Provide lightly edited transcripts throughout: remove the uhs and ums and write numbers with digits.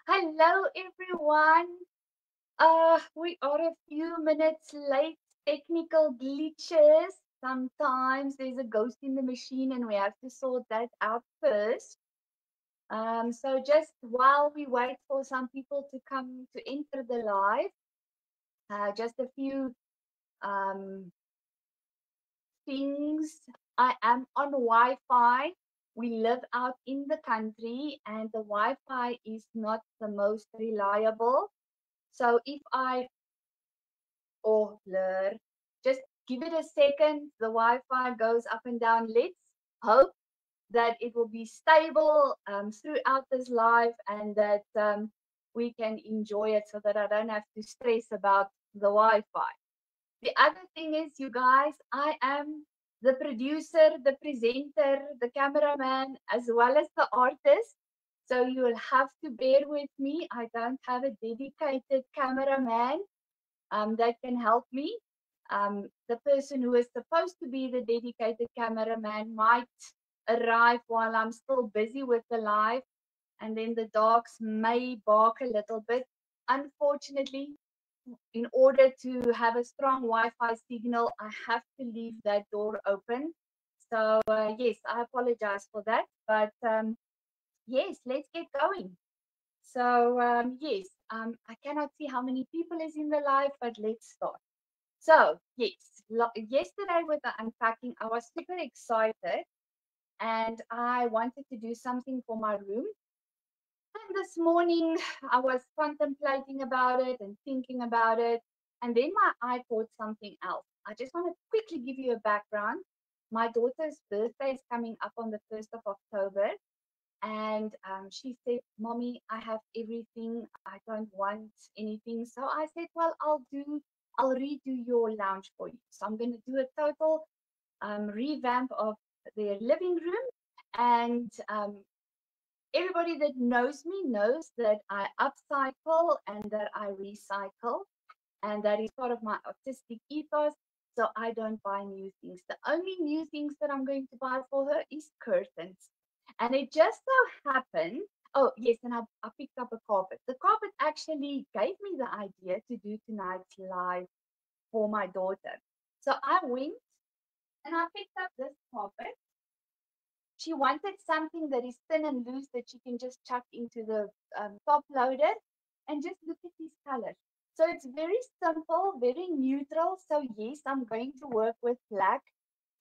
Hello, everyone. We are a few minutes late. Technical glitches. Sometimes there's a ghost in the machine, and we have to sort that out first. So just while we wait for some people to come to enter the live, just a few um, things. I am on Wi-Fi. We live out in the country, and the Wi-Fi is not the most reliable. So if I blur, just give it a second. The Wi-Fi goes up and down. Let's hope that it will be stable throughout this live and that we can enjoy it so that I don't have to stress about the Wi-Fi. The other thing is, you guys, I am the producer, the presenter, the cameraman, as well as the artist. So you will have to bear with me. I don't have a dedicated cameraman that can help me. The person who is supposed to be the dedicated cameraman might arrive while I'm still busy with the live, and then the dogs may bark a little bit. Unfortunately, in order to have a strong Wi-Fi signal, I have to leave that door open. So yes, I apologize for that, but yes, let's get going. So yes, I cannot see how many people is in the live, but let's start. So yes, yesterday with the unpacking, I was super excited, and I wanted to do something for my room. And this morning, I was contemplating about it and thinking about it. And then my eye caught something else. I just want to quickly give you a background. My daughter's birthday is coming up on the 1st of October. And she said, Mommy, I have everything. I don't want anything. So I said, well, I'll redo your lounge for you. So I'm going to do a total revamp of their living room. And everybody that knows me knows that I upcycle and that I recycle, and that is part of my artistic ethos. So I don't buy new things. The only new things that I'm going to buy for her is curtains. And it just so happened, oh yes, and I picked up a carpet. The carpet actually gave me the idea to do tonight's live for my daughter. So I went and I picked up this carpet. She wanted something that is thin and loose that she can just chuck into the top loader, and just look at these colors. So it's very simple, very neutral. So yes, I'm going to work with black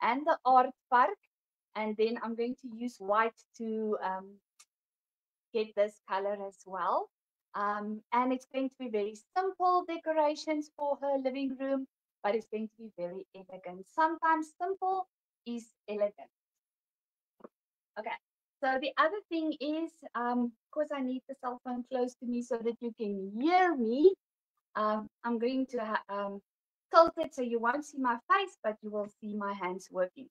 and the art park, and then I'm going to use white to get this color as well. And it's going to be very simple decorations for her living room, but it's going to be very elegant. Sometimes simple is elegant. Okay. So the other thing is, of course, I need the cell phone close to me so that you can hear me. I'm going to tilt it so you won't see my face, but you will see my hands working.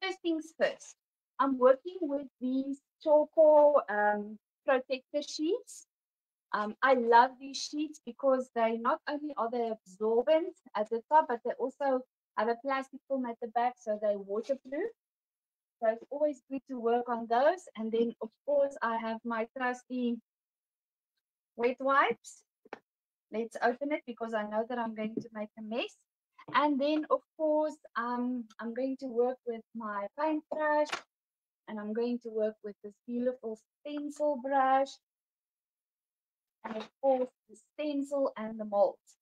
First things first, I'm working with these Choco protector sheets. I love these sheets because they not only are they absorbent at the top, but they also have a plastic film at the back, so they're waterproof. So it's always good to work on those. And then, of course, I have my trusty wet wipes. Let's open it because I know that I'm going to make a mess. And then, of course, I'm going to work with my paintbrush, and I'm going to work with this beautiful stencil brush, and of course, the stencil and the molds.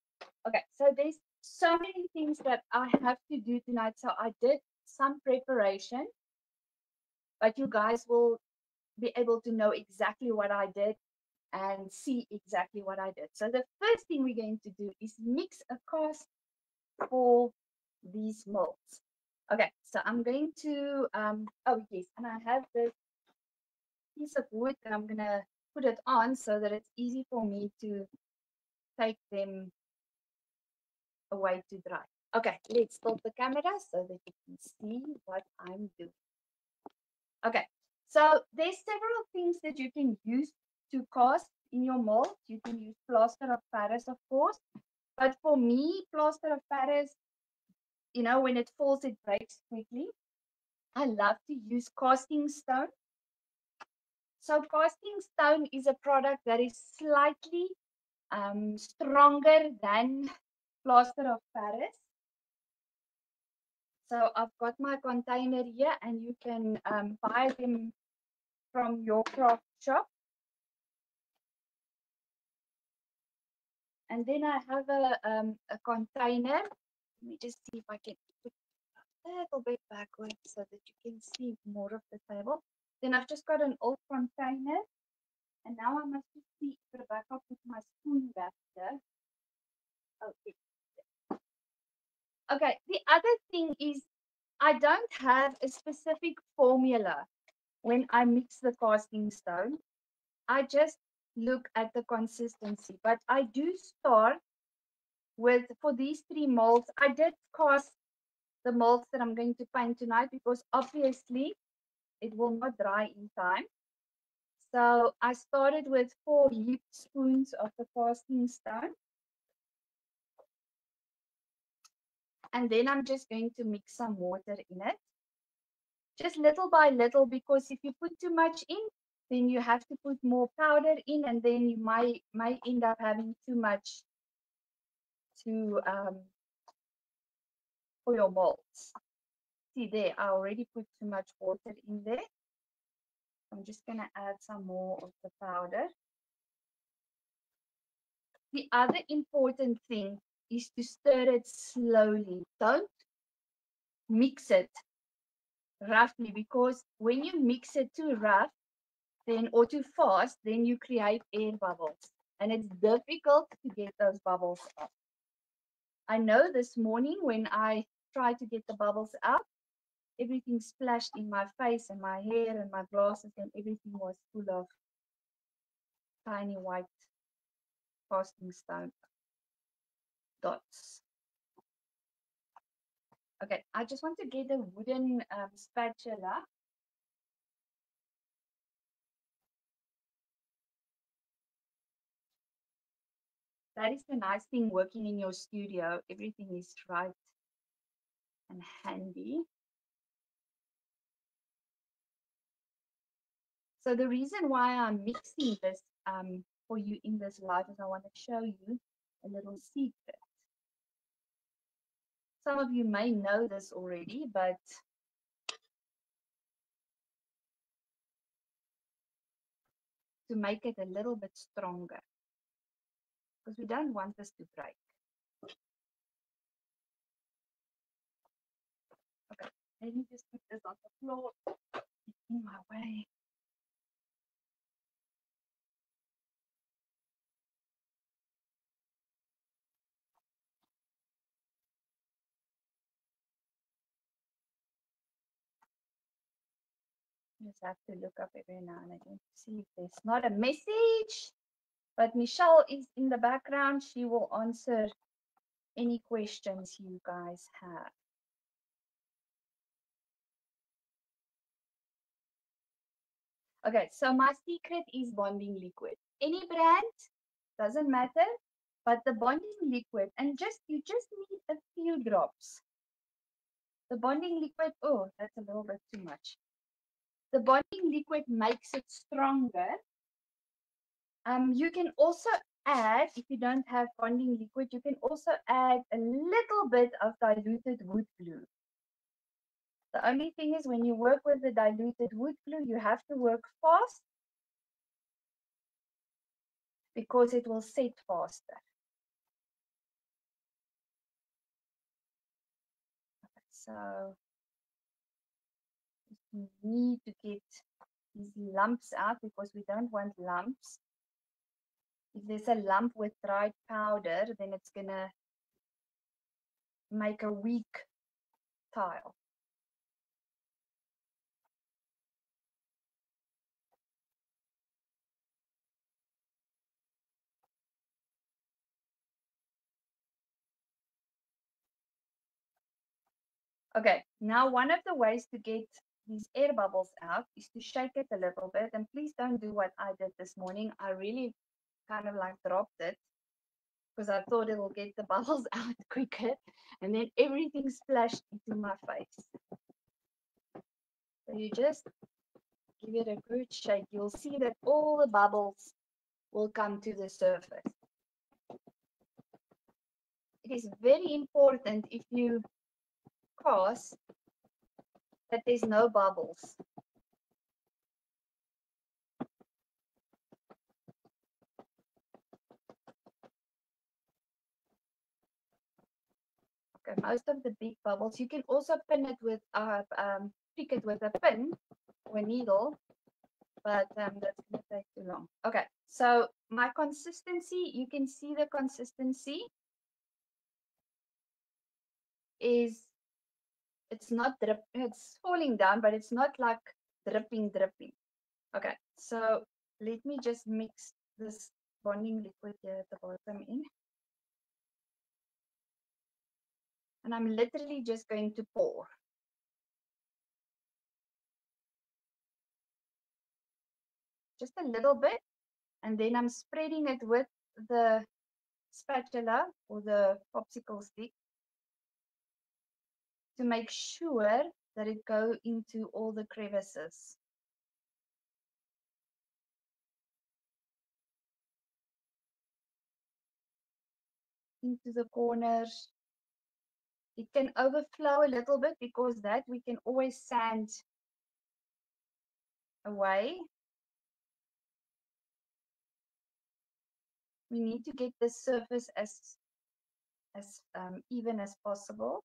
Okay, so there's so many things that I have to do tonight. So I did some preparation, but you guys will be able to know exactly what I did and see exactly what I did. So the first thing we're going to do is mix a cast for these molds. Okay, so I'm going to, oh yes, and I have this piece of wood that I'm gonna put it on so that it's easy for me to take them away to dry. Okay, let's tilt the camera so that you can see what I'm doing. Okay, so there's several things that you can use to cast in your mold. You can use plaster of Paris, of course, but for me, plaster of Paris, you know, when it falls, it breaks quickly. I love to use casting stone. So casting stone is a product that is slightly stronger than plaster of Paris. So I've got my container here, and you can buy them from your craft shop. And then I have a container. Let me just see if I can put a little bit backwards so that you can see more of the table. Then I've just got an old container. And now I must just see if Rebecca put my spoon back there. Okay. Okay, the other thing is I don't have a specific formula when I mix the casting stone. I just look at the consistency, but I do start with, for these 3 molds, I did cast the molds that I'm going to paint tonight because obviously it will not dry in time. So I started with 4 heaped spoons of the casting stone. And then I'm just going to mix some water in it. Just little by little, because if you put too much in, then you have to put more powder in, and then you might end up having too much to for your molds. See there, I already put too much water in there. I'm just going to add some more of the powder. The other important thing is to stir it slowly. Don't mix it roughly, because when you mix it too rough, then or too fast, then you create air bubbles, and it's difficult to get those bubbles out. I know this morning when I tried to get the bubbles out, everything splashed in my face and my hair and my glasses, and everything was full of tiny white casting stone dots. Okay, I just want to get a wooden spatula. That is the nice thing working in your studio. Everything is right and handy. So the reason why I'm mixing this for you in this live is I want to show you a little secret. Some of you may know this already, but to make it a little bit stronger, because we don't want this to break. Okay, let me just put this on the floor. It's in my way. Just have to look up every now and again to see if there's not a message. But Michelle is in the background. She will answer any questions you guys have. Okay, so my secret is bonding liquid. Any brand, doesn't matter, but the bonding liquid, and you just need a few drops. The bonding liquid, oh, that's a little bit too much. The bonding liquid makes it stronger. You can also add, if you don't have bonding liquid, you can also add a little bit of diluted wood glue. The only thing is when you work with the diluted wood glue, you have to work fast because it will set faster. Okay, so you need to get these lumps out because we don't want lumps. If there's a lump with dried powder, then it's gonna make a weak tile. Okay, now one of the ways to get these air bubbles out is to shake it a little bit. And please don't do what I did this morning. I really kind of like dropped it because I thought it will get the bubbles out quicker. And then everything splashed into my face. So you just give it a good shake, you'll see that all the bubbles will come to the surface. It is very important if you cast that there's no bubbles. Okay, most of the big bubbles, you can also pin it with pick it with a pin or a needle, but that's going to take too long. Okay, so my consistency, you can see the consistency is, it's not drip, it's falling down, but it's not like dripping. Okay, so let me just mix this bonding liquid here at the bottom in. And I'm literally just going to pour. Just a little bit, and then I'm spreading it with the spatula or the popsicle stick to make sure that it go into all the crevices. Into the corners. It can overflow a little bit because that we can always sand away. We need to get the surface as even as possible.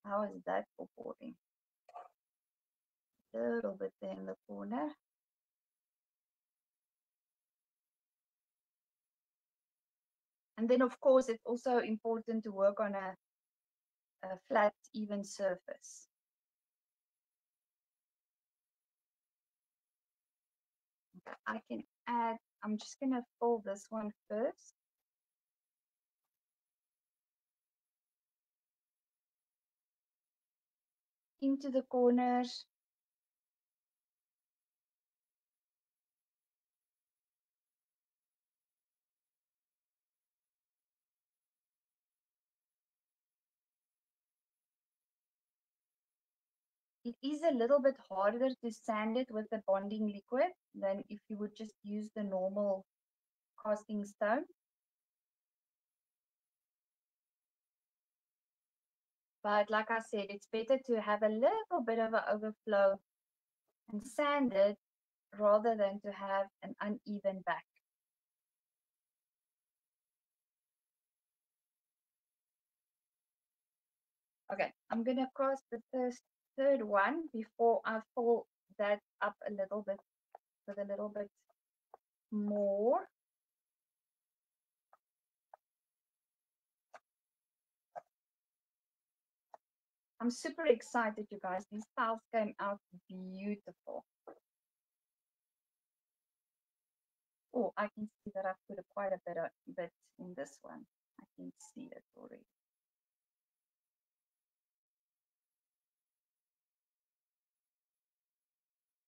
How is that for pouring? A little bit there in the corner. And then, of course, it's also important to work on a flat, even surface. Okay, I can add, I'm just going to fold this one first. Into the corners. It is a little bit harder to sand it with the bonding liquid than if you would just use the normal casting stone. But like I said, it's better to have a little bit of an overflow and sand it rather than to have an uneven back. Okay, I'm going to cross the third one before I fold that up a little bit with a little bit more. I'm super excited, you guys. These tiles came out beautiful. Oh, I can see that I've put quite a bit in this one. I can see it already.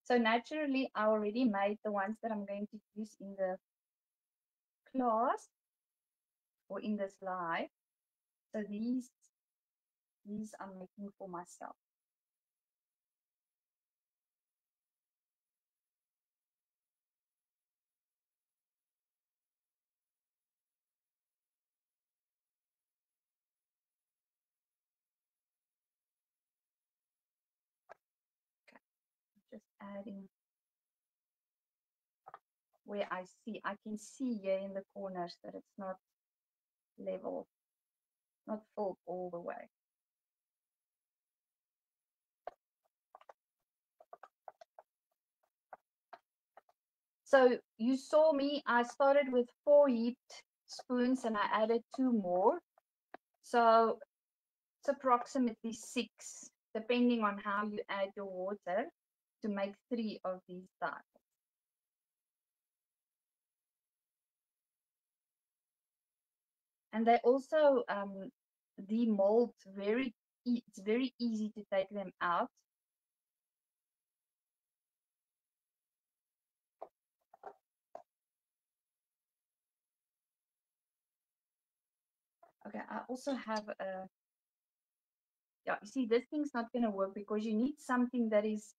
So naturally, I already made the ones that I'm going to use in the class or in this live. So these I'm making for myself. Okay, just adding where I can see here in the corners that it's not level, not filled all the way. So you saw me, I started with 4 heaped spoons and I added 2 more. So it's approximately 6, depending on how you add your water to make 3 of these tiles. And they also demold it's very easy to take them out. Okay, I also have a, yeah, you see, this thing's not going to work because you need something that is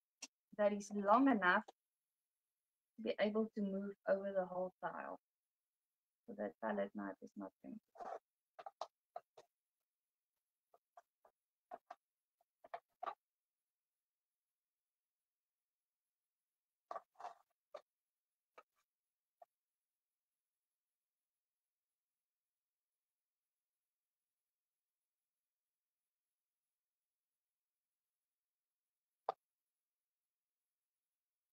that is long enough to be able to move over the whole tile. So that palette knife is not going to.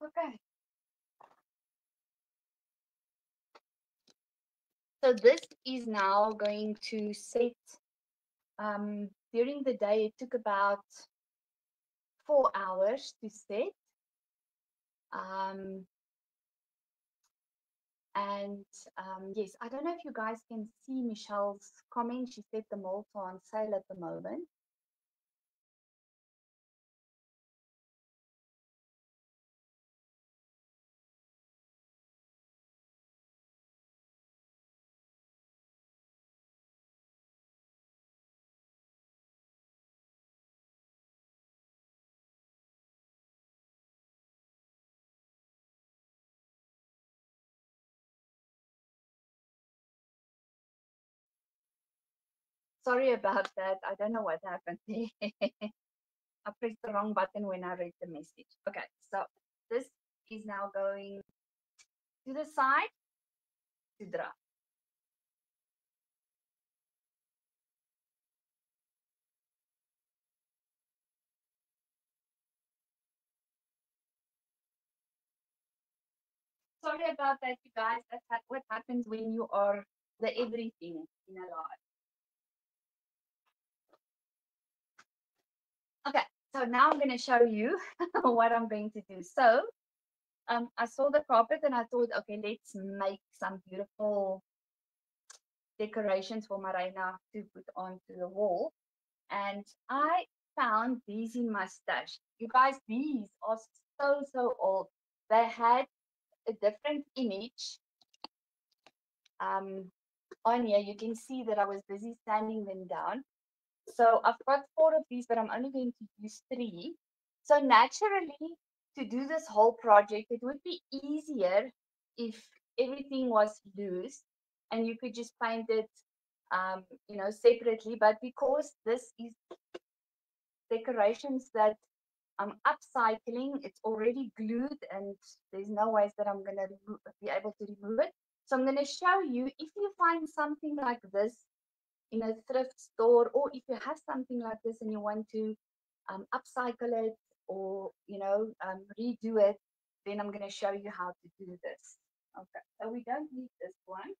Okay. So this is now going to set. During the day, it took about 4 hours to set. Yes, I don't know if you guys can see Michelle's comment. She said the molds are on sale at the moment. Sorry about that. I don't know what happened there. I pressed the wrong button when I read the message. Okay, so this is now going to the side to dry. Sorry about that, you guys. That's what happens when you are the everything in a life. Okay, so now I'm going to show you what I'm going to do. So I saw the carpet and I thought, okay, let's make some beautiful decorations for Marina to put onto the wall. And I found these in my stash. You guys, these are so old. They had a different image on here. You can see that I was busy sanding them down. So I've got 4 of these, but I'm only going to use 3. So naturally, to do this whole project, it would be easier if everything was loose and you could just paint it, separately. But because this is decorations that I'm upcycling, it's already glued and there's no ways that I'm going to be able to remove it. So I'm going to show you, if you find something like this in a thrift store, or if you have something like this and you want to upcycle it or redo it, then I'm going to show you how to do this. Okay, so we don't need this one.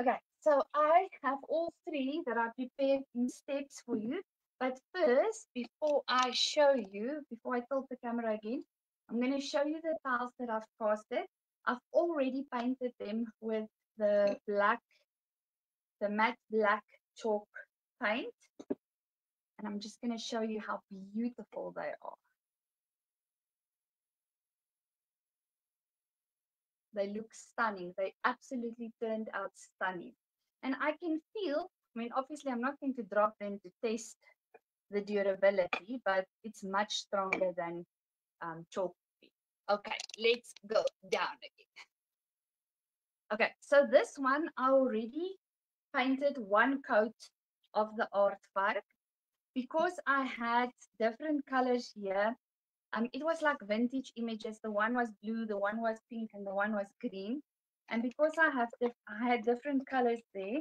Okay, so I have all 3 that I prepared in steps for you. But first, before I show you, before I tilt the camera again, I'm going to show you the tiles that I've casted. I've already painted them with the matte black chalk paint. And I'm just going to show you how beautiful they are. They look stunning. They absolutely turned out stunning. And I can feel, I mean, obviously I'm not going to drop them to test the durability, but it's much stronger than chalk. Okay, let's go down again. Okay, so this one I already painted 1 coat of the aardvark because I had different colors here. It was like vintage images. The one was blue, the one was pink, and the one was green. And because I had different colors there,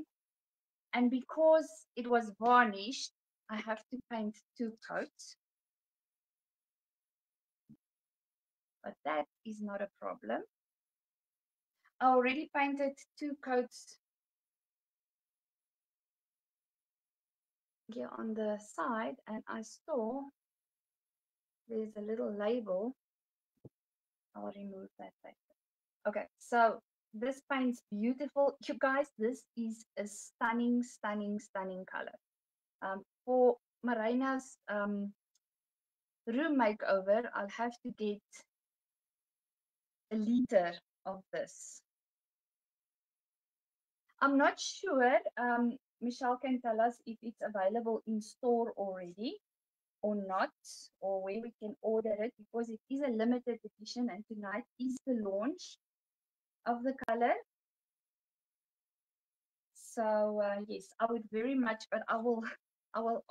and because it was varnished, I have to paint 2 coats. But that is not a problem. I already painted 2 coats here on the side, and I saw there's a little label. I'll remove that later. Okay, so this paint's beautiful. You guys, this is a stunning color. For Marina's room makeover, I'll have to get a liter of this. I'm not sure. Michelle can tell us if it's available in store already or not, or where we can order it, because it is a limited edition and tonight is the launch of the color. So yes, I would very much, but I will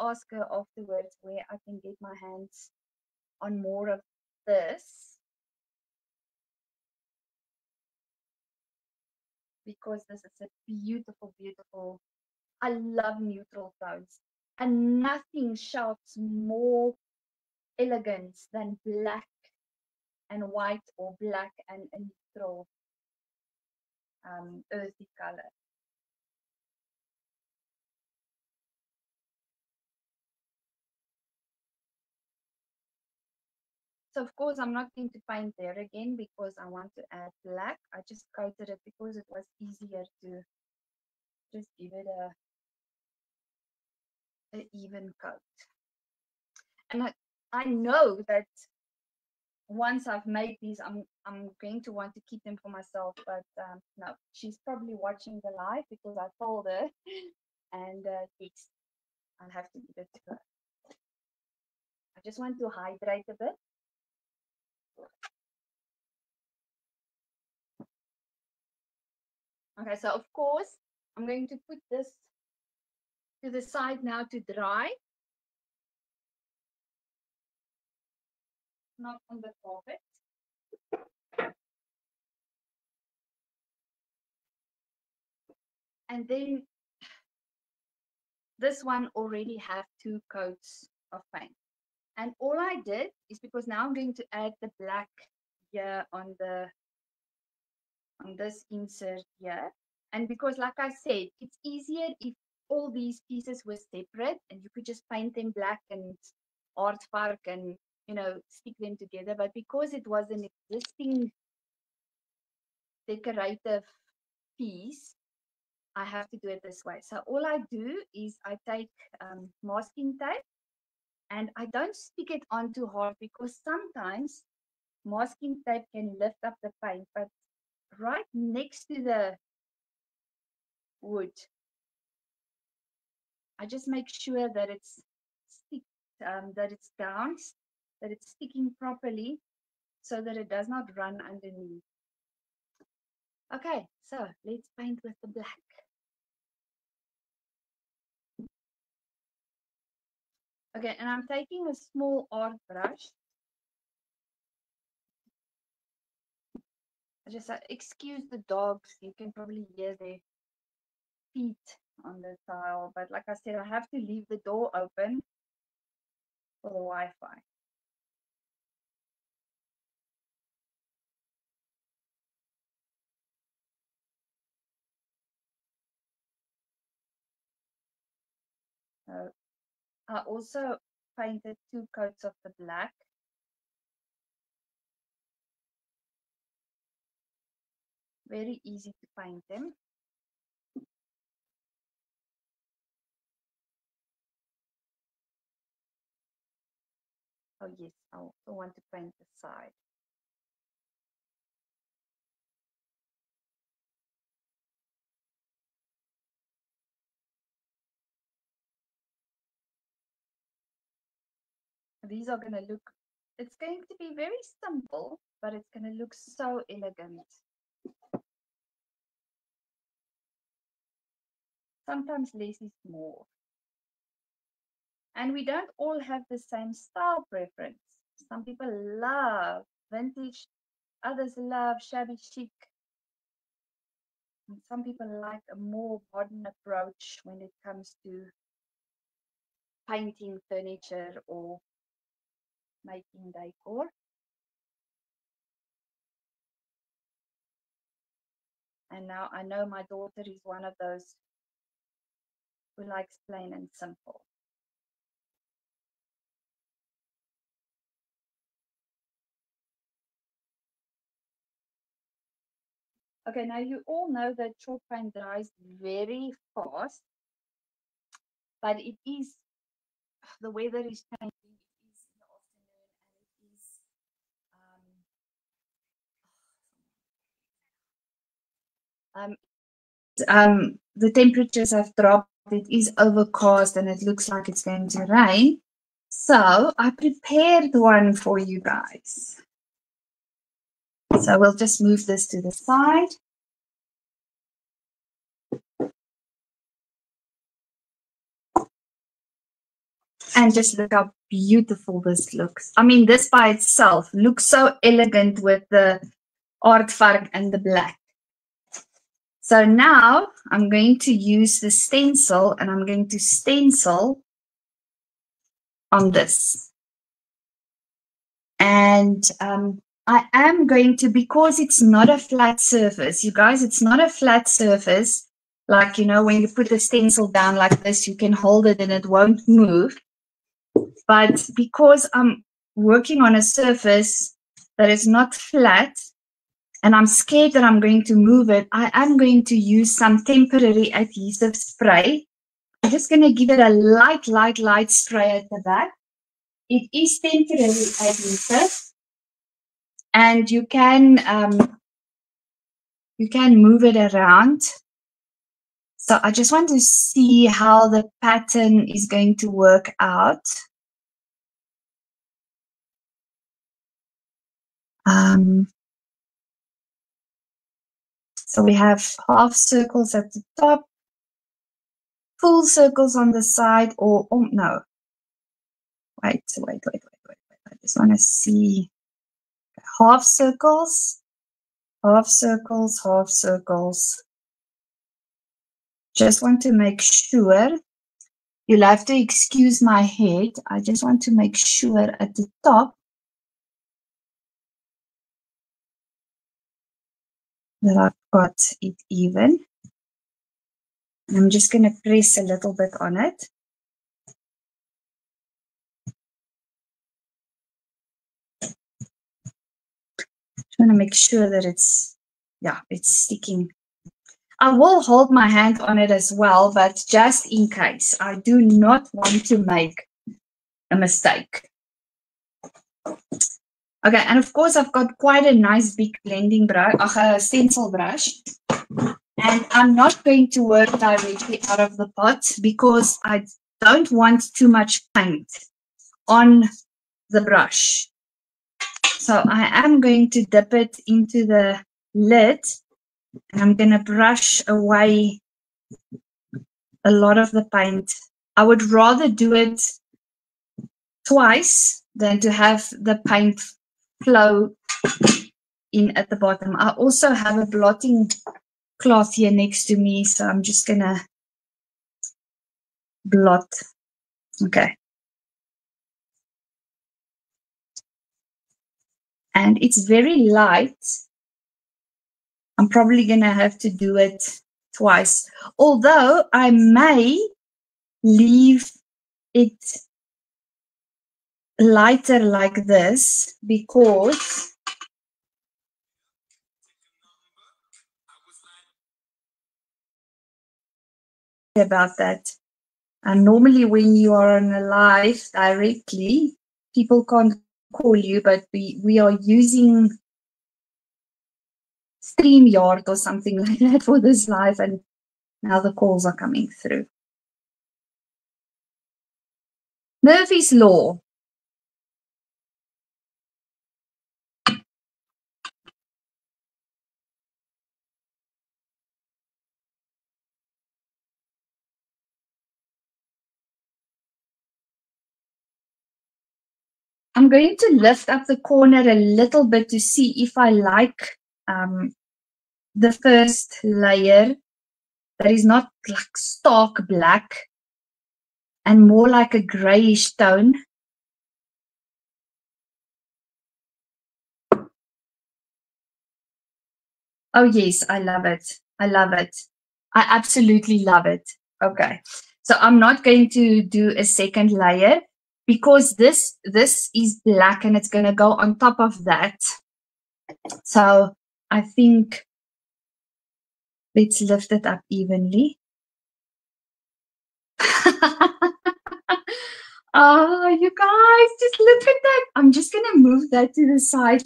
ask her afterwards where I can get my hands on more of this, because this is a beautiful, beautiful. I love neutral tones, and nothing shouts more elegance than black and white, or black and a neutral earthy color. So of course I'm not going to paint there again because I want to add black. I just coated it because it was easier to just give it a even coat. And I know that once I've made these, I'm going to want to keep them for myself. But no, she's probably watching the live because I told her, and yes, I'll have to give it to her. I just want to hydrate a bit. Okay, so of course I'm going to put this to the side now to dry. Not on the carpet. And then this one already have 2 coats of paint. And all I did is, because now I'm going to add the black here on this insert here. And because, like I said, it's easier if all these pieces were separate and you could just paint them black and aardvark and, you know, stick them together. But because it was an existing decorative piece, I have to do it this way. So all I do is I take masking tape, and I don't stick it on too hard because sometimes masking tape can lift up the paint, but right next to the wood, I just make sure that it's that it's down, that it's sticking properly so that it does not run underneath. Okay, so let's paint with the black. Okay, and I'm taking a small art brush. I just excuse the dogs. You can probably hear their feet on the tile, but like I said, I have to leave the door open for the Wi-Fi. I also painted 2 coats of the black. Very easy to paint them. Oh yes, I also want to paint the side. These are going to look, it's going to be very simple, but it's going to look so elegant. Sometimes less is more. And we don't all have the same style preference. Some people love vintage, others love shabby chic. And some people like a more modern approach when it comes to painting furniture or making decor. And now I know my daughter is one of those who likes plain and simple. Okay, now you all know that chalk paint dries very fast, but it is, the weather is changing. It is in the afternoon, and it is the temperatures have dropped it is overcast and it looks like it's going to rain. So I prepared one for you guys. So we'll just move this to the side. And just look how beautiful this looks. I mean, this by itself looks so elegant with the aardvark and the black. So now I'm going to use the stencil and I'm going to stencil on this. And I am going to, because it's not a flat surface, you guys, it's not a flat surface. Like, you know, when you put the stencil down like this, you can hold it and it won't move. But because I'm working on a surface that is not flat, and I'm scared that I'm going to move it, I am going to use some temporary adhesive spray. I'm just going to give it a light spray at the back. It is temporary adhesive, and you can move it around. So I just want to see how the pattern is going to work out. So we have half circles at the top, full circles on the side, or oh no. Wait. I just want to see half circles, half circles, half circles. Just want to make sure. You'll have to excuse my head. I just want to make sure at the top that I've got it even. I'm just going to press a little bit on it. Just want to make sure that it's sticking. I will hold my hand on it as well, but just in case, I do not want to make a mistake. Okay, and of course I've got quite a nice big blending brush, a stencil brush. And I'm not going to work directly out of the pot because I don't want too much paint on the brush. So I am going to dip it into the lid and I'm going to brush away a lot of the paint. I would rather do it twice than to have the paint flow in at the bottom. I also have a blotting cloth here next to me, so I'm just gonna blot. Okay. And it's very light. I'm probably gonna have to do it twice, although I may leave it lighter like this because about that. And normally when you are on a live directly, people can't call you, but we are using StreamYard or something like that for this live, and now the calls are coming through. Murphy's Law. I'm going to lift up the corner a little bit to see if I like the first layer that is not like stark black and more like a grayish tone. Oh yes, I love it. I love it. I absolutely love it. Okay, so I'm not going to do a second layer because this is black and it's going to go on top of that. So I think let's lift it up evenly. Oh, you guys, just look at that. I'm just going to move that to the side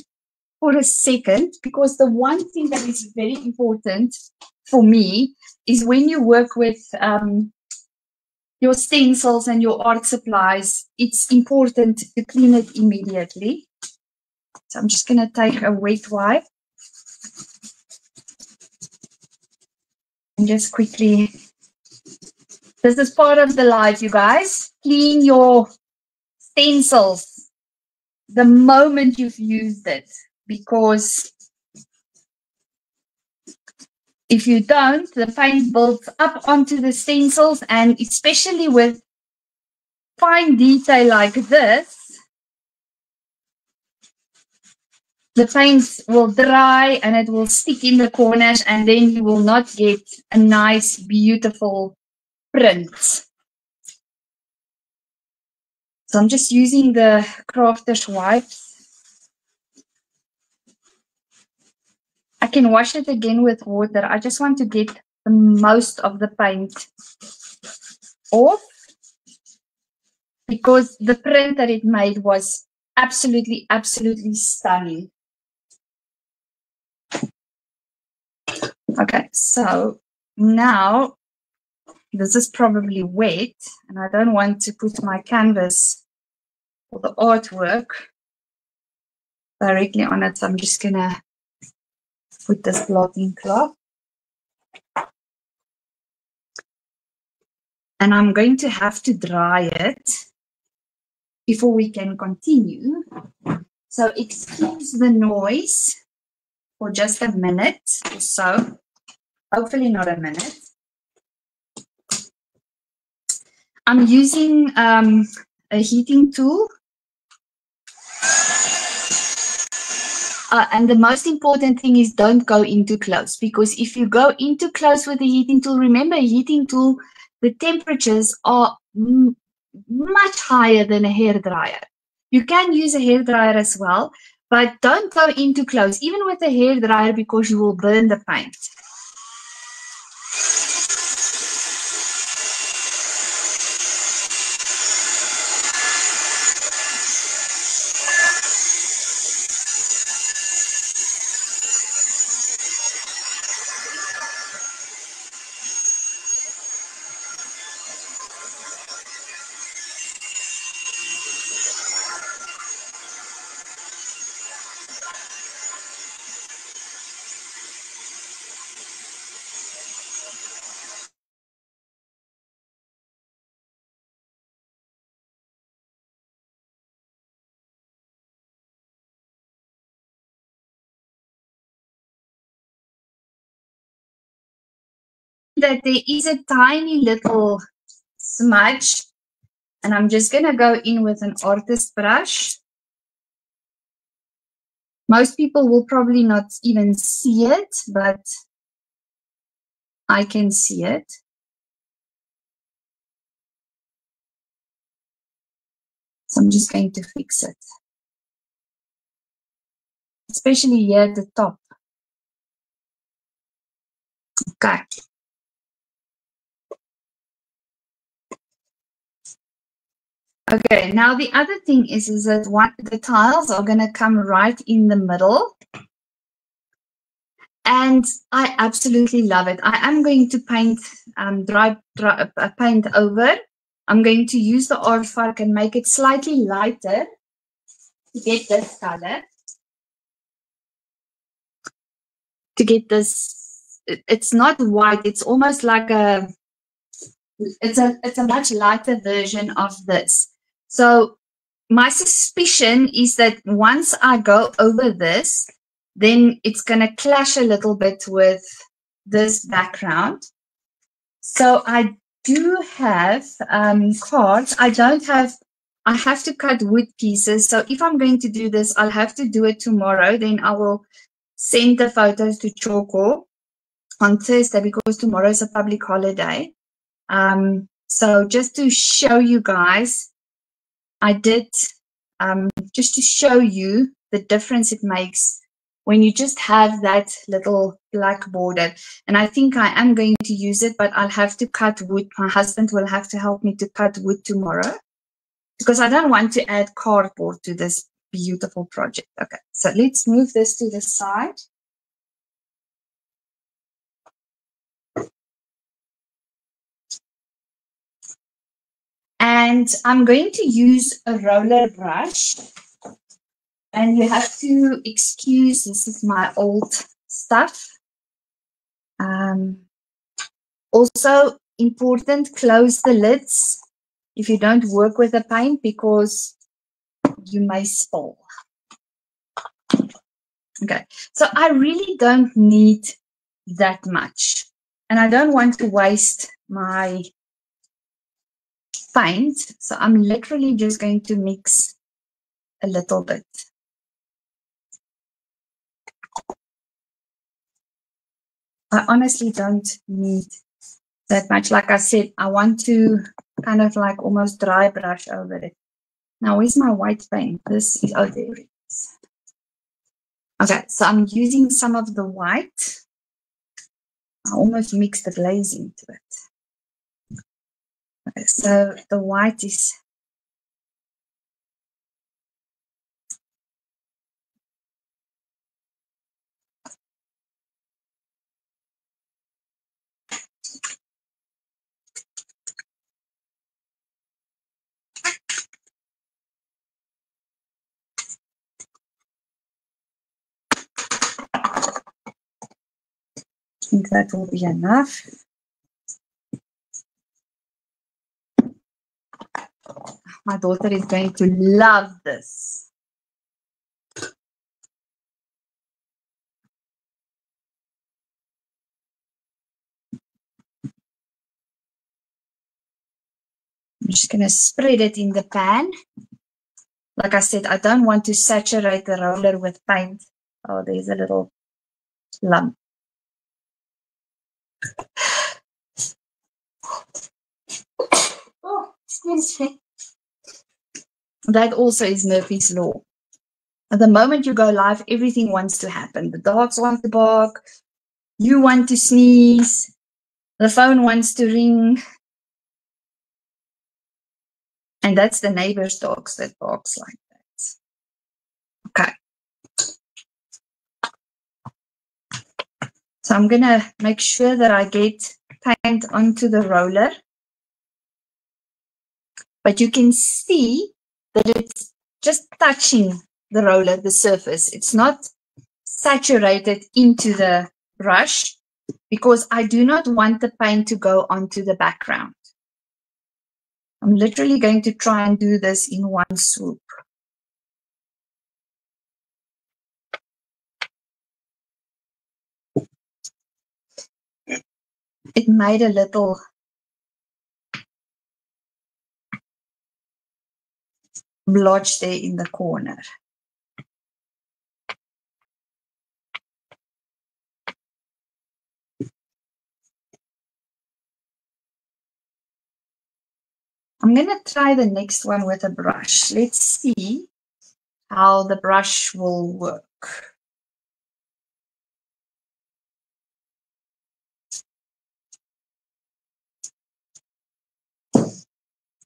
for a second because the one thing that is very important for me is when you work with your stencils and your art supplies, it's important to clean it immediately. So I'm just going to take a wet wipe and just quickly, this is part of the life, you guys. Clean your stencils the moment you've used it, because if you don't, the paint builds up onto the stencils, and especially with fine detail like this, the paint will dry and it will stick in the corners, and then you will not get a nice, beautiful print. So I'm just using the crafter's wipes. I can wash it again with water. I just want to get the most of the paint off, because the print that it made was absolutely, absolutely stunning. Okay, so now this is probably wet, and I don't want to put my canvas or the artwork directly on it. So I'm just gonna put this blotting cloth. And I'm going to have to dry it before we can continue. So excuse the noise for just a minute or so. Hopefully not a minute. I'm using a heating tool. And the most important thing is don't go into close, because if you go into close with the heating tool, remember a heating tool, the temperatures are much higher than a hairdryer. You can use a hairdryer as well, but don't go into close, even with a hairdryer, because you will burn the paint. That there is a tiny little smudge, and I'm just going to go in with an artist brush. Most people will probably not even see it, but I can see it. So I'm just going to fix it, especially here at the top. Okay. Okay, now the other thing is that the tiles are going to come right in the middle. And I absolutely love it. I am going to paint, paint over. I'm going to use the Aardvark and make it slightly lighter to get this color. To get this, it's not white. It's almost like it's a much lighter version of this. So my suspicion is that once I go over this, then it's going to clash a little bit with this background. So I do have cards. I have to cut wood pieces. So if I'm going to do this, I'll have to do it tomorrow. Then I will send the photos to Choco on Thursday, because tomorrow is a public holiday. So just to show you guys, I did, just to show you the difference it makes when you just have that little black border. And I think I am going to use it, but I'll have to cut wood. My husband will have to help me to cut wood tomorrow, because I don't want to add cardboard to this beautiful project. Okay, so let's move this to the side. And I'm going to use a roller brush. And you have to excuse, this is my old stuff. Also important, close the lids if you don't work with the paint because you may spill. Okay, so I really don't need that much. And I don't want to waste my paint. So I'm literally just going to mix a little bit. I honestly don't need that much. Like I said, I want to kind of like almost dry brush over it. Now, where's my white paint? This is, oh, there it is. Okay, so I'm using some of the white. I almost mixed the glaze into it. Okay, so the white is I think that will be enough. My daughter is going to love this. I'm just going to spread it in the pan. Like I said, I don't want to saturate the roller with paint. Oh, there's a little lump. Oh, excuse me. That also is Murphy's Law. At the moment you go live, everything wants to happen. The dogs want to bark. You want to sneeze. The phone wants to ring. And that's the neighbor's dogs that barks like that. Okay. So I'm going to make sure that I get paint onto the roller. But you can see that it's just touching the roller, the surface. It's not saturated into the brush because I do not want the paint to go onto the background. I'm literally going to try and do this in one swoop. It made a little blotch there in the corner. I'm going to try the next one with a brush. Let's see how the brush will work.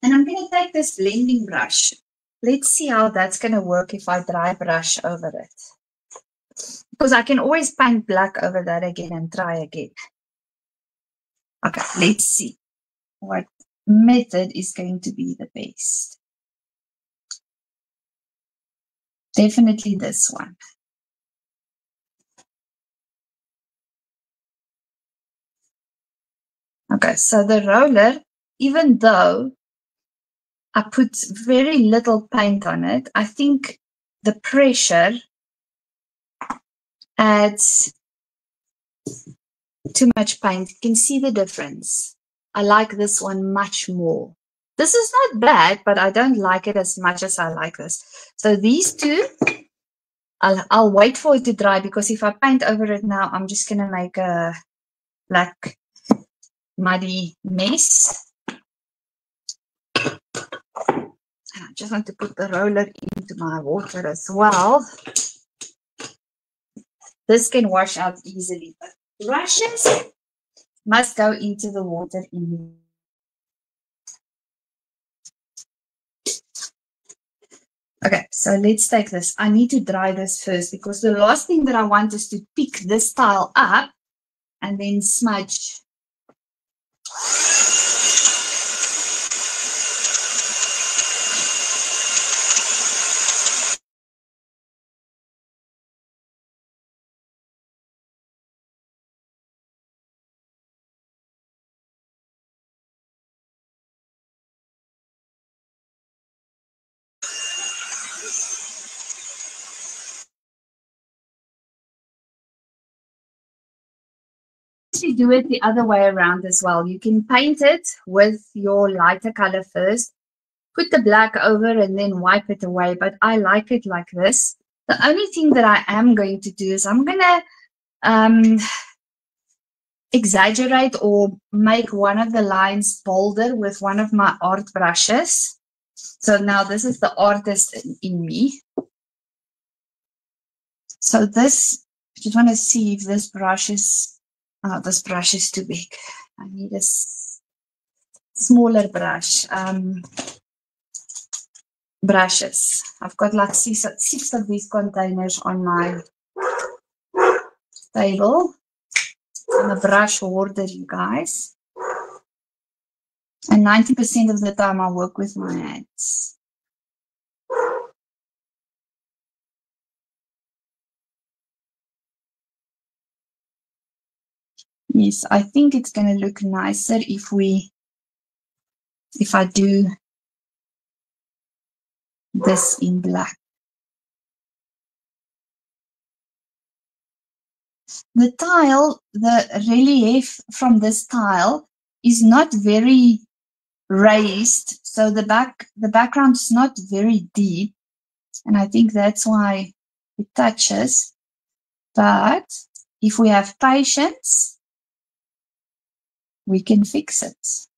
And I'm going to take this blending brush. Let's see how that's going to work if I dry brush over it. Because I can always paint black over that again and try again. Okay, let's see what method is going to be the best. Definitely this one. Okay, so the roller, even though I put very little paint on it, I think the pressure adds too much paint. You can see the difference. I like this one much more. This is not bad, but I don't like it as much as I like this. So these two, I'll wait for it to dry because if I paint over it now, I'm just going to make a black muddy mess. And I just want to put the roller into my water as well. This can wash out easily, but brushes must go into the water immediately. Okay, so let's take this. I need to dry this first because the last thing that I want is to pick this tile up and then smudge. actually do it the other way around as well. You can paint it with your lighter color first, put the black over and then wipe it away. But I like it like this. The only thing that I am going to do is I'm going to exaggerate or make one of the lines bolder with one of my art brushes. So now this is the artist in me. So this, I just want to see if this brush is too big. I need a smaller brush. Brushes. I've got like six of these containers on my table. I'm a brush hoarder, you guys. And 90% of the time I work with my hands. Yes, I think it's going to look nicer if I do this in black. The tile, the relief from this tile is not very raised, so the background is not very deep, and I think that's why it touches. But if we have patience, we can fix it.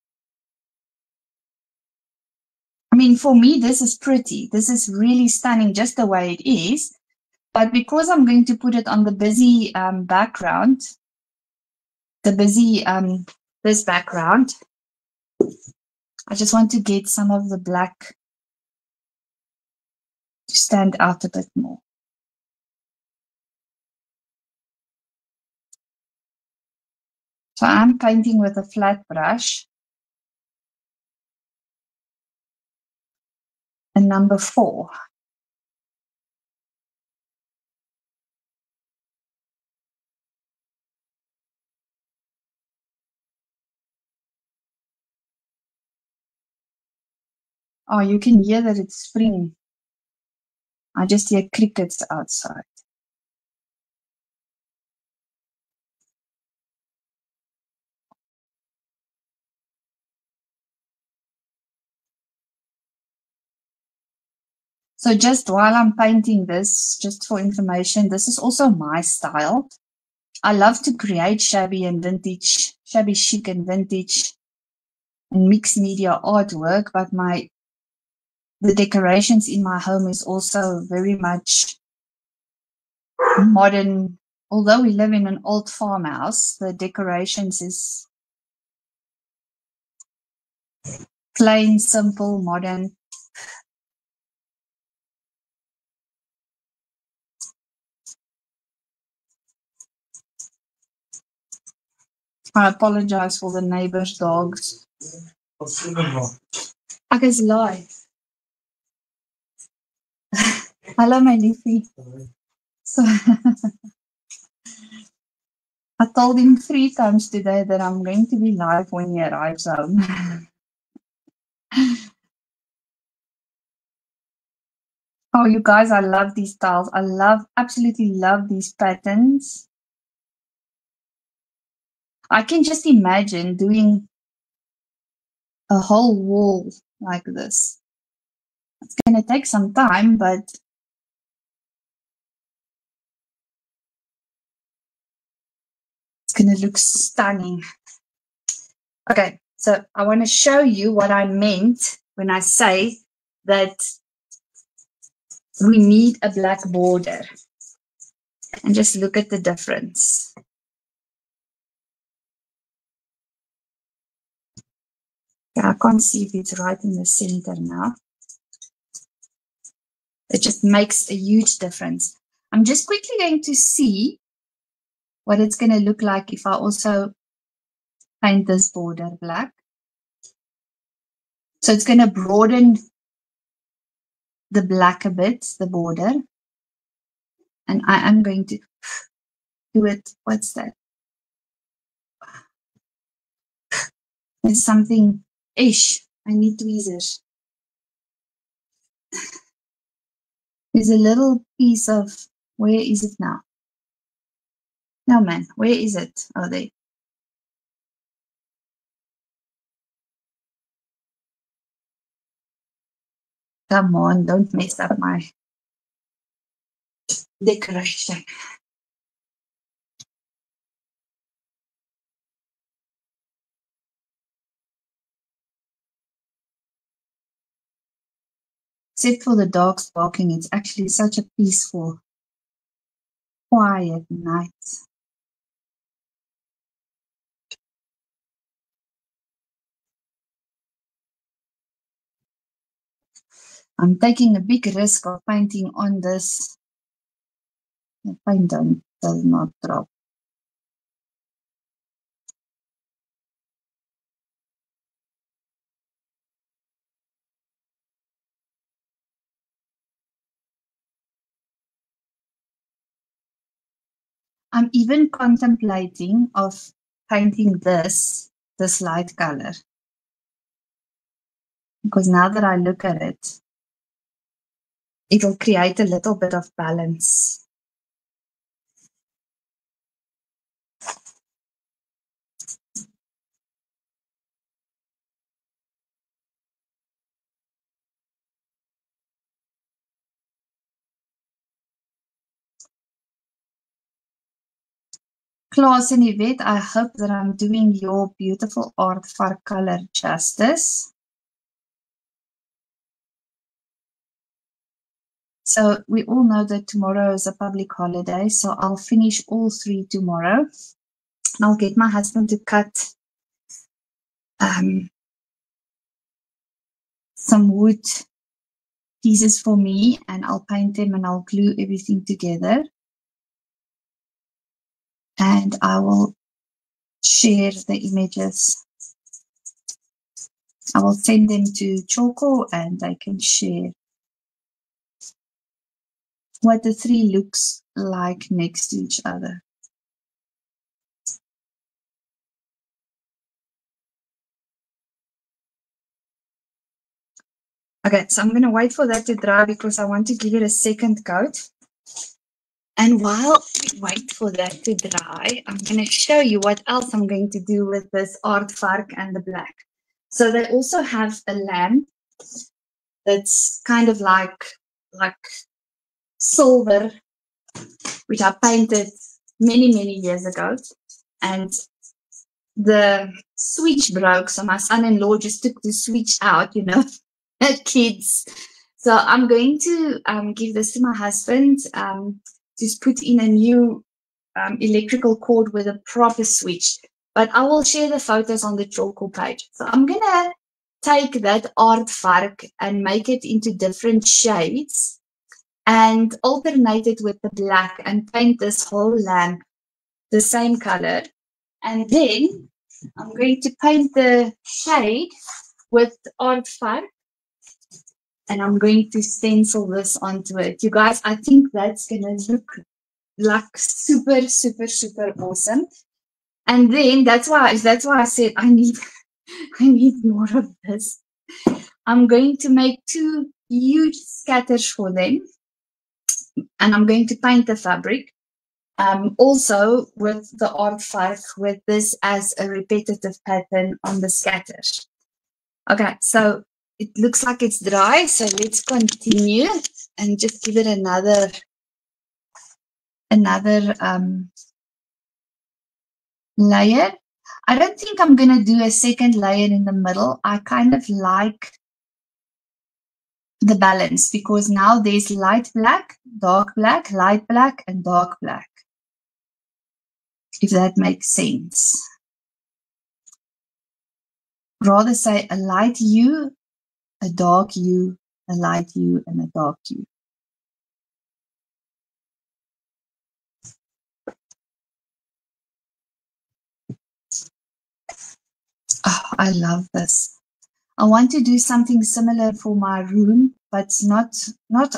I mean, for me, this is pretty. This is really stunning just the way it is. But because I'm going to put it on the busy background, this background, I just want to get some of the black to stand out a bit more. So I'm painting with a flat brush. And number 4. Oh, you can hear that it's spring. I just hear crickets outside. So just while I'm painting this, just for information, this is also my style. I love to create shabby and vintage, shabby chic and vintage and mixed media artwork, but the decorations in my home is also very much modern. Although we live in an old farmhouse, the decorations is plain, simple, modern. I apologize for the neighbor's dogs. Ek is live. Hello, my liefie. So I told him 3 times today that I'm going to be live when he arrives home. Oh, you guys, I love these tiles. I absolutely love these patterns. I can just imagine doing a whole wall like this. It's going to take some time, but it's going to look stunning. Okay, so I want to show you what I meant when I say that we need a black border. And just look at the difference. Yeah, I can't see if it's right in the center now. It just makes a huge difference. I'm just quickly going to see what it's going to look like if I also paint this border black. So it's going to broaden the black a bit, the border. And I am going to do it. What's that? There's something ish. I need tweezers. There's a little piece of, where is it now? No, man, where is it? Oh, there. Come on, don't mess up my decoration. Except for the dogs barking, it's actually such a peaceful, quiet night. I'm taking a big risk of painting on this. The paint does not drop. I'm even contemplating of painting this light color. Because now that I look at it, it'll create a little bit of balance. Klaas and Yvette, I hope that I'm doing your beautiful aardvark color justice. So we all know that tomorrow is a public holiday, so I'll finish all 3 tomorrow. I'll get my husband to cut some wood pieces for me, and I'll paint them and I'll glue everything together. And I will share the images. I will send them to Choco and they can share what the 3 looks like next to each other. Okay, so I'm going to wait for that to dry because I want to give it a second coat. And while we wait for that to dry, I'm going to show you what else I'm going to do with this aardvark and the black. So they also have a lamp that's kind of like silver, which I painted many years ago. And the switch broke, so my son-in-law just took the switch out, you know, kids. So I'm going to give this to my husband, just put in a new electrical cord with a proper switch. But I will share the photos on the Choco page. So I'm going to take that aardvark and make it into different shades and alternate it with the black and paint this whole lamp the same color. And then I'm going to paint the shade with aardvark and I'm going to stencil this onto it. You guys, I think that's going to look like super awesome. And then that's why I said I need more of this. I'm going to make 2 huge scatters for them. And I'm going to paint the fabric. Also with the aardvark with this as a repetitive pattern on the scatters. Okay, so it looks like it's dry, so let's continue and just give it another layer. I don't think I'm going to do a second layer in the middle. I kind of like the balance because now there's light black, dark black, light black, and dark black. If that makes sense. Rather say a light hue, a dark hue, a light hue, and a dark hue. Oh, I love this. I want to do something similar for my room, but not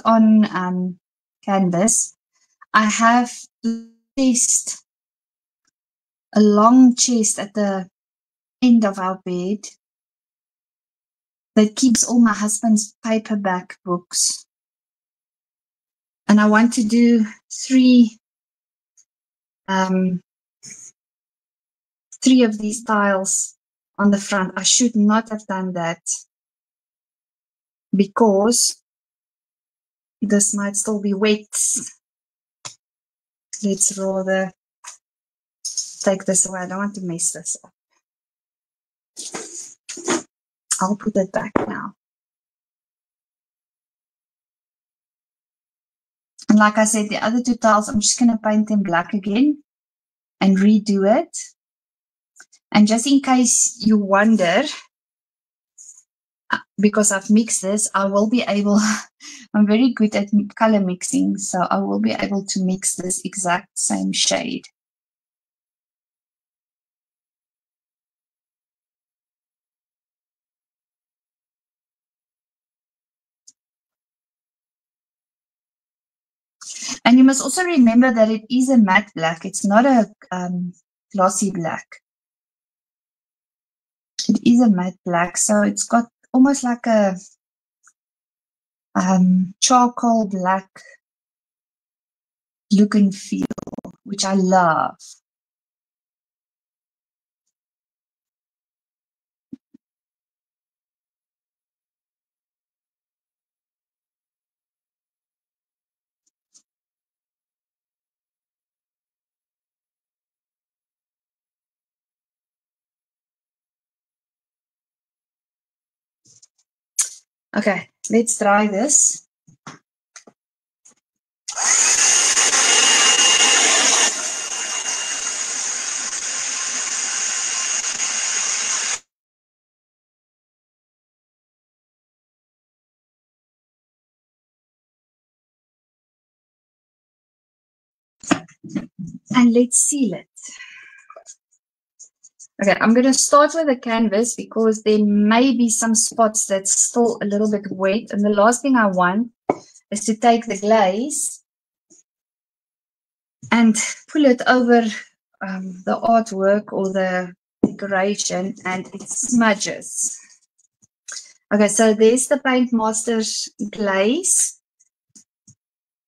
on canvas. I have a long chest at the end of our bed that keeps all my husband's paperback books. And I want to do 3 of these tiles on the front. I should not have done that because this might still be wet. Let's rather take this away. I don't want to mess this up. I'll put it back now. And like I said, the other two tiles, I'm just going to paint them black again and redo it. And just in case you wonder, because I've mixed this, I will be able, I'm very good at color mixing, so I will be able to mix this exact same shade. And you must also remember that it is a matte black. It's not a glossy black. It is a matte black, so it's got almost like a charcoal black look and feel, which I love. Okay, let's try this. And let's seal it. Okay, I'm going to start with the canvas because there may be some spots that's still a little bit wet. And the last thing I want is to take the glaze and pull it over the artwork or the decoration and it smudges. Okay, so there's the Paint Masters glaze.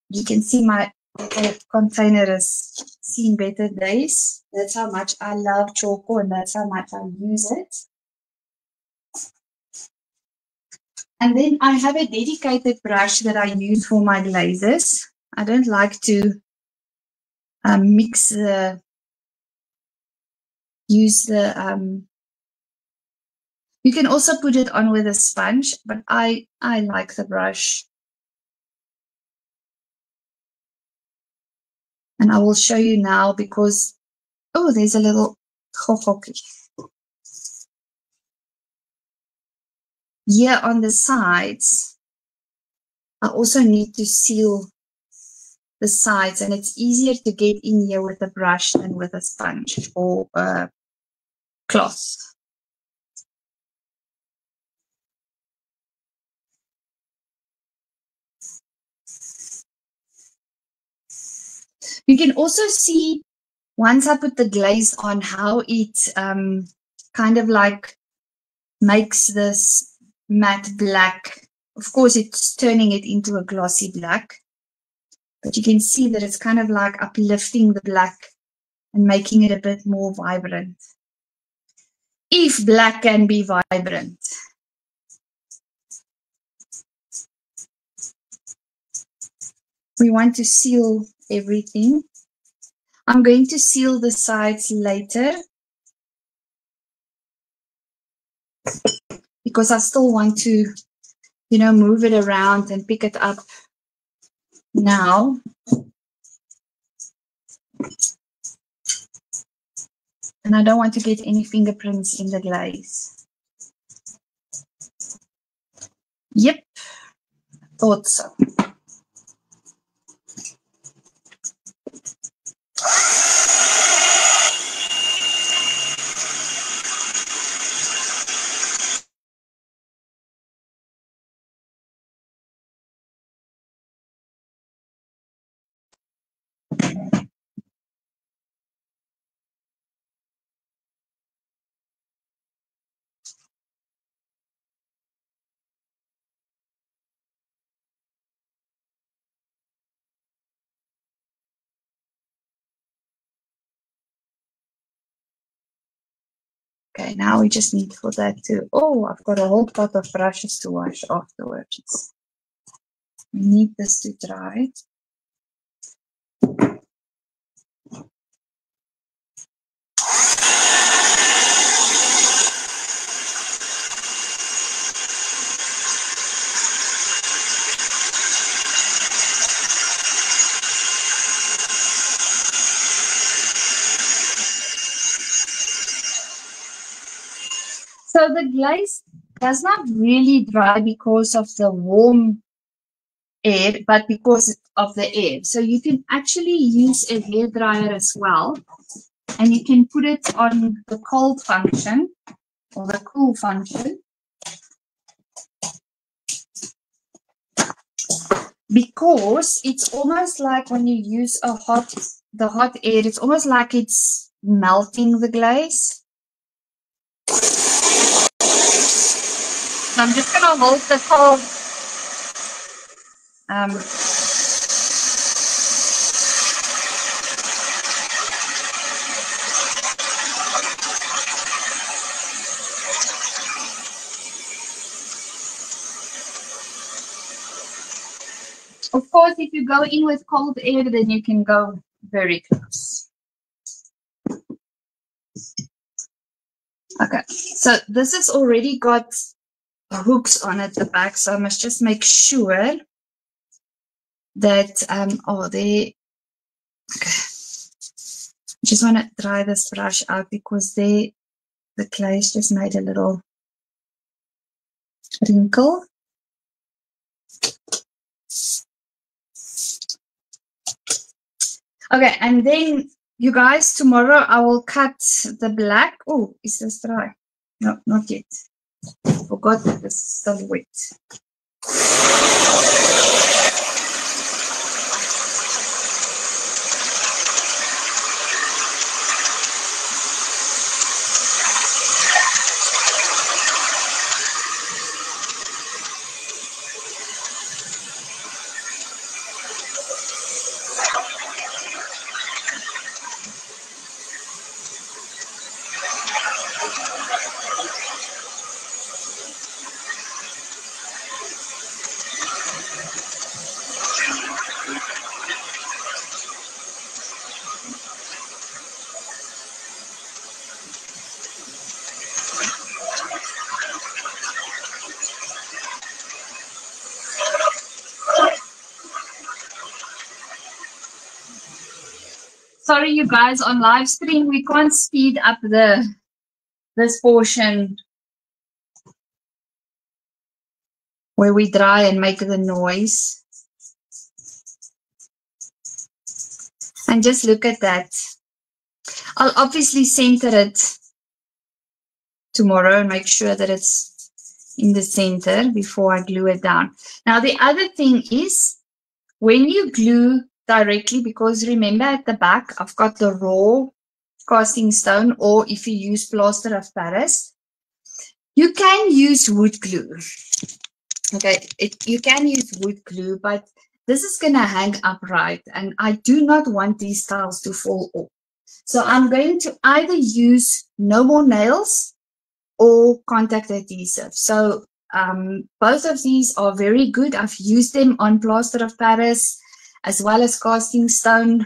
You can see my container has seen better days. That's how much I love charcoal and that's how much I use it. And then I have a dedicated brush that I use for my glazes. I don't like to mix the, use the, you can also put it on with a sponge, but I like the brush. And I will show you now because, oh, there's a little hockey. Here on the sides, I also need to seal the sides, and it's easier to get in here with a brush than with a sponge or a cloth. You can also see, once I put the glaze on, how it kind of like makes this matte black. Of course, it's turning it into a glossy black, but you can see that it's kind of like uplifting the black and making it a bit more vibrant. If black can be vibrant. We want to seal everything. I'm going to seal the sides later because I still want to, you know, move it around and pick it up now. And I don't want to get any fingerprints in the glaze. Yep, thought so. Okay, now we just need for that to, oh, I've got a whole pot of brushes to wash afterwards. We need this to dry. So the glaze does not really dry because of the warm air, but because of the air. So you can actually use a hairdryer as well, and you can put it on the cold function or the cool function. Because it's almost like when you use the hot air, it's almost like it's melting the glaze. So I'm just going to hold the cold. Of course, if you go in with cold air, then you can go very close. Okay, so this has already got hooks on at the back, so I must just make sure that, okay. I just want to dry this brush out because the glaze just made a little wrinkle. Okay, and then you guys, tomorrow I will cut the black. Oh, is this dry? No, not yet. Forgot that this is still wet. Sorry, you guys, on live stream, we can't speed up this portion where we dry and make the noise. And just look at that. I'll obviously center it tomorrow and make sure that it's in the center before I glue it down. Now, the other thing is when you glue directly, because remember at the back, I've got the raw casting stone, or if you use plaster of Paris, you can use wood glue. Okay, you can use wood glue, but this is going to hang upright, and I do not want these tiles to fall off. So I'm going to either use no more nails or contact adhesive. So both of these are very good. I've used them on plaster of Paris as well as casting stone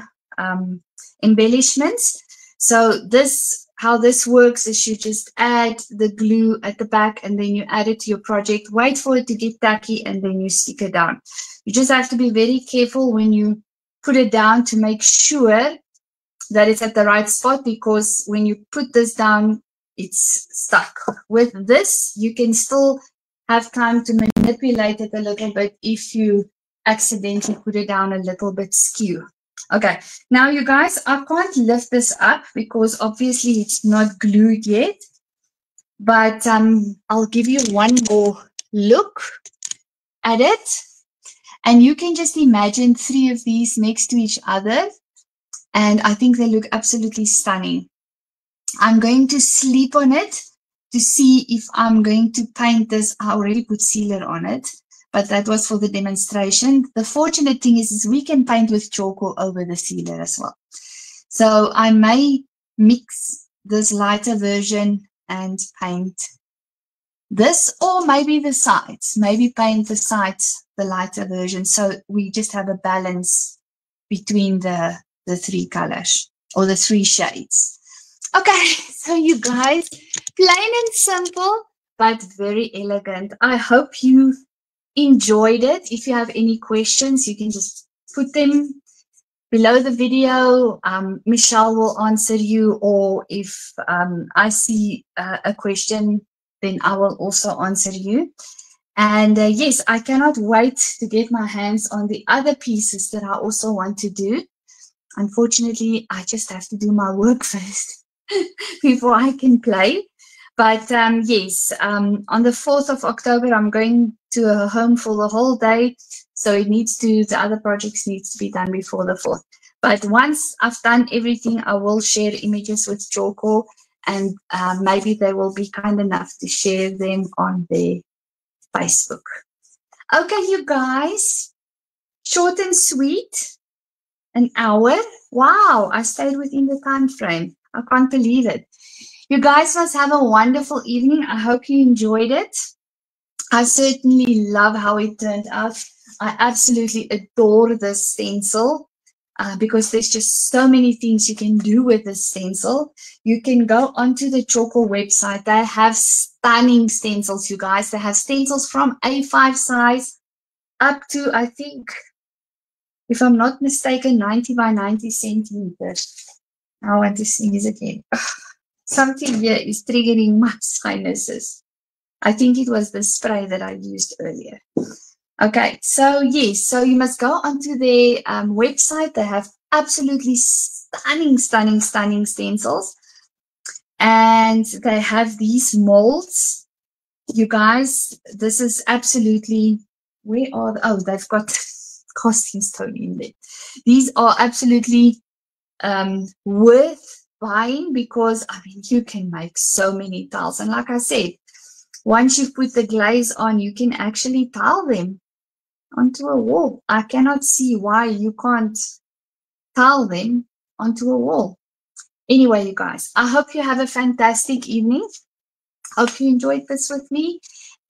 embellishments. So how this works is you just add the glue at the back and then you add it to your project, wait for it to get tacky, and then you stick it down. You just have to be very careful when you put it down to make sure that it's at the right spot, because when you put this down, it's stuck. With this, you can still have time to manipulate it a little bit if you accidentally put it down a little bit skew. Okay, now you guys, I can't lift this up because obviously it's not glued yet, but I'll give you one more look at it, and you can just imagine 3 of these next to each other, and I think they look absolutely stunning. I'm going to sleep on it to see if I'm going to paint this. I already put sealer on it, but that was for the demonstration. The fortunate thing is we can paint with chalk all over the sealer as well. So I may mix this lighter version and paint this, or maybe the sides, maybe paint the sides the lighter version, so we just have a balance between the 3 colors or the 3 shades. Okay, so you guys, plain and simple, but very elegant. I hope you enjoyed it. If you have any questions, you can just put them below the video. Michelle will answer you, or if I see a question, then I will also answer you. And yes, I cannot wait to get my hands on the other pieces that I also want to do. Unfortunately, I just have to do my work first before I can play. But yes, on the 4th of October, I'm going to a home for the whole day. So the other projects needs to be done before the 4th. But once I've done everything, I will share images with Choco, and maybe they will be kind enough to share them on their Facebook. Okay, you guys, short and sweet, an hour. Wow, I stayed within the time frame. I can't believe it. You guys must have a wonderful evening. I hope you enjoyed it. I certainly love how it turned out. I absolutely adore this stencil because there's just so many things you can do with this stencil. You can go onto the Choco website. They have stunning stencils, you guys. They have stencils from A5 size up to, I think, if I'm not mistaken, 90 by 90 centimeters. I want to see this again. Something here is triggering my sinuses. I think it was the spray that I used earlier. Okay, so yes, so you must go onto their website. They have absolutely stunning stencils. And they have these molds. You guys, this is absolutely, where are, oh, they've got casting stone in there. These are absolutely worth buying because, I mean, you can make so many tiles. And like I said, once you put the glaze on, you can actually tile them onto a wall. I cannot see why you can't tile them onto a wall. Anyway, you guys, I hope you have a fantastic evening. Hope you enjoyed this with me.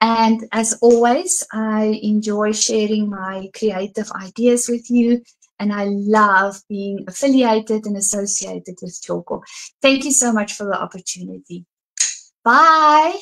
And as always, I enjoy sharing my creative ideas with you. And I love being affiliated and associated with Choco. Thank you so much for the opportunity. Bye.